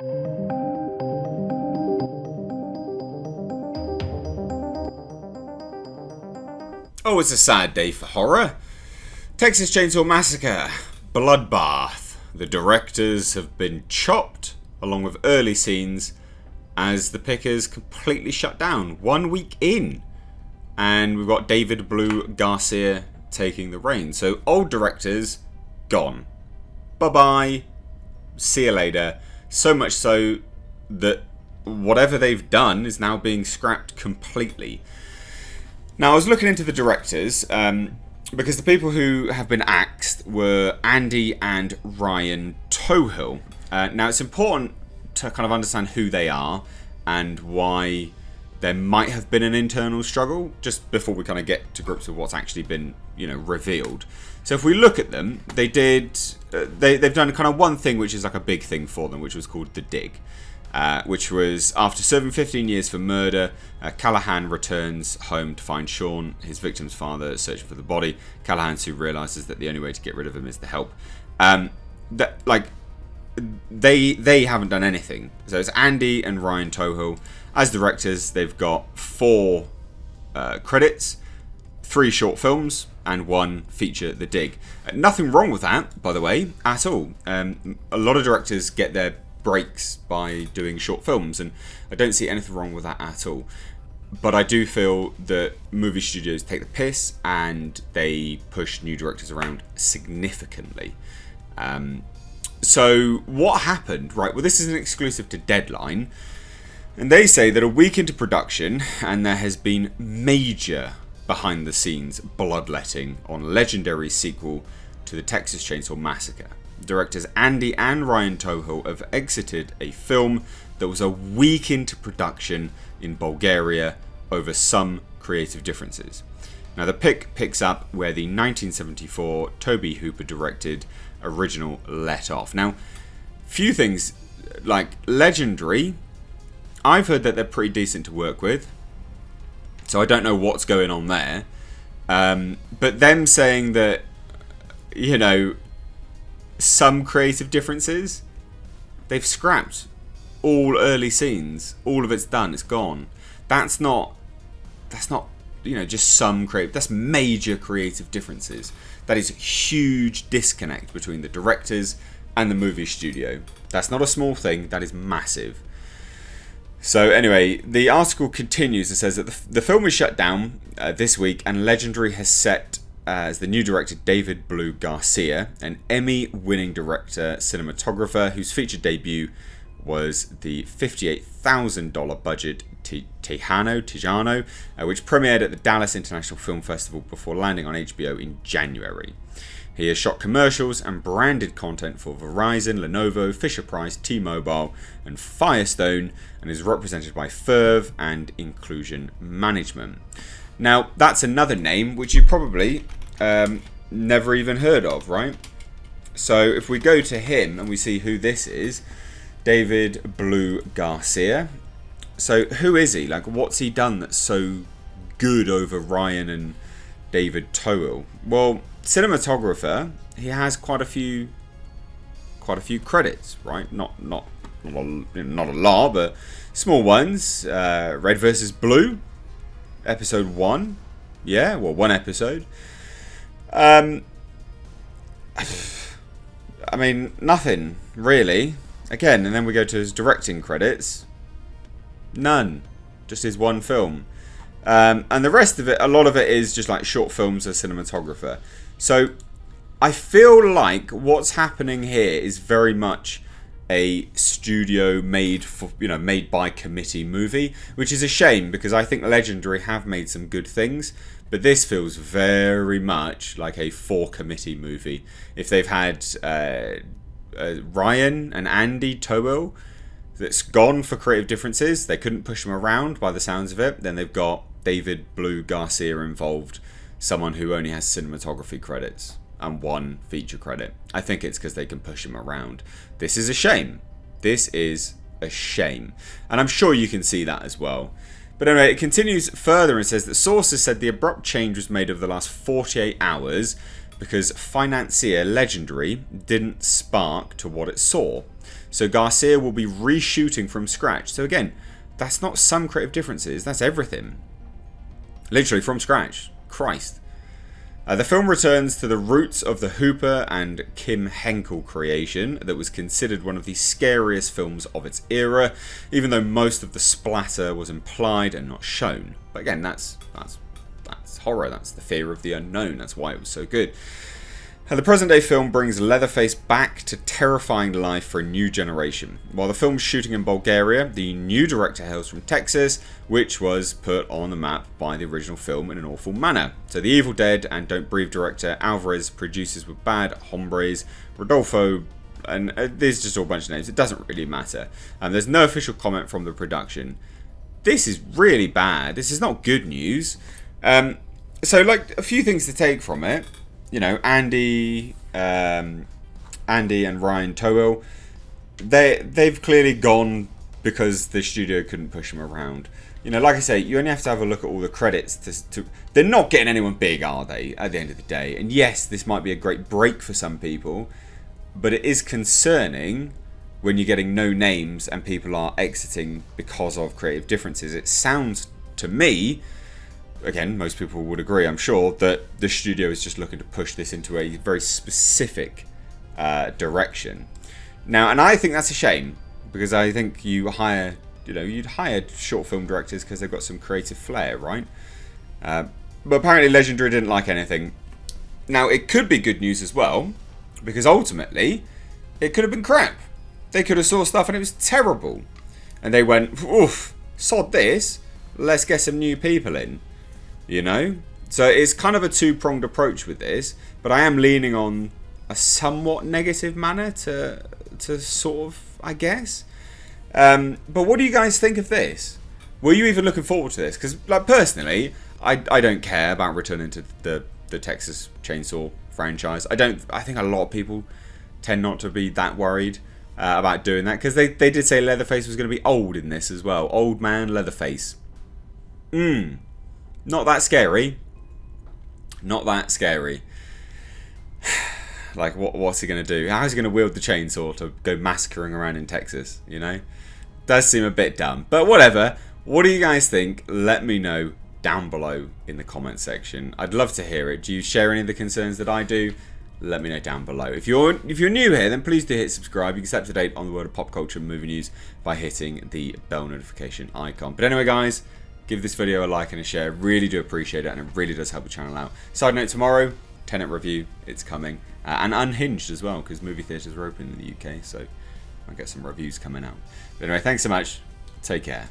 Oh, it's a sad day for horror. Texas Chainsaw Massacre, Bloodbath. The directors have been chopped, along with early scenes, as the pickers completely shut down 1 week in. And we've got David Blue Garcia taking the reins. So old directors, gone. Bye-bye. See you later. So much so that whatever they've done is now being scrapped completely. Now, I was looking into the directors, because the people who have been axed were Andy and Ryan Tohill. Now, it's important to kind of understand who they are and why there might have been an internal struggle, just before we kind of get to grips with what's actually been, revealed. So if we look at them, they've done kind of one thing which is like a big thing for them, which was called The Dig. Which was, after serving 15 years for murder, Callahan returns home to find Sean, his victim's father, searching for the body. Callahan soon realises that the only way to get rid of him is to help. They haven't done anything. So it's Andy and Ryan Tohill. As directors, they've got 4 credits, 3 short films, and 1 feature, The Dig. Nothing wrong with that, by the way, at all. A lot of directors get their breaks by doing short films, and I don't see anything wrong with that at all. But I do feel that movie studios take the piss and they push new directors around significantly. So what happened, right? Well, this is an exclusive to Deadline, and they say that a week into production and there has been major behind the scenes bloodletting on legendary sequel to the Texas Chainsaw Massacre. Directors Andy and Ryan Tohill have exited a film that was a week into production in Bulgaria over some creative differences. Now, the pick picks up where the 1974 Tobe Hooper-directed original let off. Now, few things, like legendary, I've heard that they're pretty decent to work with, so I don't know what's going on there. But them saying that, some creative differences, they've scrapped all early scenes. All of it's done. It's gone. That's not just some creative. That's major creative differences. That is huge disconnect between the directors and the movie studio. That's not a small thing. That is massive. So anyway, the article continues and says that the film is shut down this week, and Legendary has set as the new director David Blue Garcia, an Emmy-winning director-cinematographer whose feature debut was the $58,000 budget Tejano, which premiered at the Dallas International Film Festival before landing on HBO in January. He has shot commercials and branded content for Verizon, Lenovo, Fisher-Price, T-Mobile, and Firestone, and is represented by Ferv and Inclusion Management. Now, that's another name which you probably never even heard of, right? So if we go to him and we see who this is, David Blue Garcia. So who is he? Like, what's he done that's so good over Ryan and David Tohill? Well, cinematographer, he has quite a few credits, right? Not a lot, but small ones. Red versus Blue, episode 1. Yeah, well, 1 episode. I mean, nothing really. Again, and then we go to his directing credits. None. Just his 1 film. And the rest of it, a lot of it is just like short films as cinematographer. So I feel like what's happening here is very much a studio made by committee movie, which is a shame because I think Legendary have made some good things, but this feels very much like a for committee movie. If they've had Ryan and Andy Tohill that's gone for creative differences, they couldn't push them around by the sounds of it, then they've got David Blue Garcia involved, someone who only has cinematography credits and 1 feature credit. I think it's because they can push him around. This is a shame. This is a shame. And I'm sure you can see that as well. But anyway, it continues further and says that sources said the abrupt change was made over the last 48 hours because financier Legendary didn't spark to what it saw. So Garcia will be reshooting from scratch. So again, that's not some creative differences, that's everything. Literally from scratch. Christ. The film returns to the roots of the Hooper and Kim Henkel creation that was considered one of the scariest films of its era, even though most of the splatter was implied and not shown. But again, that's horror, that's the fear of the unknown, that's why it was so good. The present-day film brings Leatherface back to terrifying life for a new generation. While the film's shooting in Bulgaria, the new director hails from Texas, which was put on the map by the original film in an awful manner. So the Evil Dead and Don't Breathe director Alvarez produces with Bad Hombres, Rodolfo, and there's just all a bunch of names. It doesn't really matter. There's no official comment from the production. This is really bad. This is not good news. So, like, a few things to take from it. You know, Andy and Ryan Tohill, they've clearly gone because the studio couldn't push them around. You know, like I say, you only have to have a look at all the credits to they're not getting anyone big, are they, at the end of the day? And yes, this might be a great break for some people, but it is concerning when you're getting no names and people are exiting because of creative differences. It sounds to me, again, most people would agree, I'm sure, that the studio is just looking to push this into a very specific direction. Now, and I think that's a shame, because I think you'd hire short film directors because they've got some creative flair, right? But apparently Legendary didn't like anything. Now, it could be good news as well, because ultimately, it could have been crap. They could have saw stuff and it was terrible. And they went, oof, sod this, let's get some new people in. You know, so it's kind of a two-pronged approach with this, but I am leaning on a somewhat negative manner to sort of, I guess. But what do you guys think of this? Were you even looking forward to this? Because, like, personally, I don't care about returning to the Texas Chainsaw franchise. I think a lot of people tend not to be that worried about doing that, because they did say Leatherface was going to be old in this as well. Old man Leatherface. Not that scary. Not that scary. Like, what's he going to do? How's he going to wield the chainsaw to go massacring around in Texas, you know? Does seem a bit dumb. But whatever. What do you guys think? Let me know down below in the comment section. I'd love to hear it. Do you share any of the concerns that I do? Let me know down below. If you're new here, then please do hit subscribe. You can stay up to date on the world of pop culture and movie news by hitting the bell notification icon. But anyway, guys, give this video a like and a share. Really do appreciate it, and it really does help the channel out. Side note, tomorrow, Tenet review, it's coming. And Unhinged as well, because movie theatres are open in the UK, so I'll get some reviews coming out. But anyway, thanks so much. Take care.